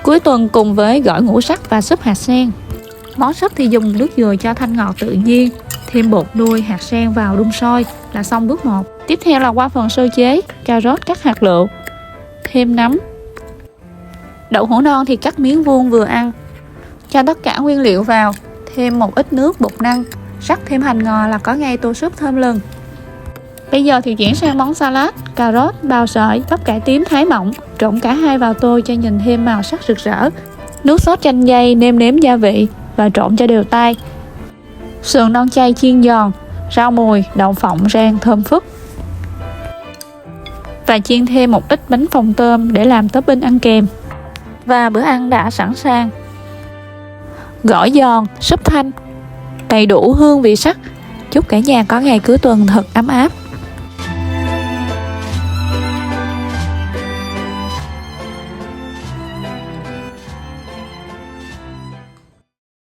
Cuối tuần cùng với gỏi ngũ sắc và súp hạt sen. Món súp thì dùng nước dừa cho thanh ngọt tự nhiên, thêm bột nuôi, hạt sen vào đun sôi là xong bước 1. Tiếp theo là qua phần sơ chế, cà rốt cắt hạt lựu, thêm nấm. Đậu hũ non thì cắt miếng vuông vừa ăn. Cho tất cả nguyên liệu vào, thêm một ít nước bột năng, rắc thêm hành ngò là có ngay tô súp thơm lừng. Bây giờ thì chuyển sang món salad, cà rốt bào sợi, bắp cải tím thái mỏng, trộn cả hai vào tô cho nhìn thêm màu sắc rực rỡ. Nước sốt chanh dây, nêm nếm gia vị và trộn cho đều tay. Sườn non chay chiên giòn, rau mùi, đậu phộng rang thơm phức. Và chiên thêm một ít bánh phồng tôm để làm topping ăn kèm. Và bữa ăn đã sẵn sàng. Gỏi giòn, súp thanh, đầy đủ hương vị sắc. Chúc cả nhà có ngày cuối tuần thật ấm áp.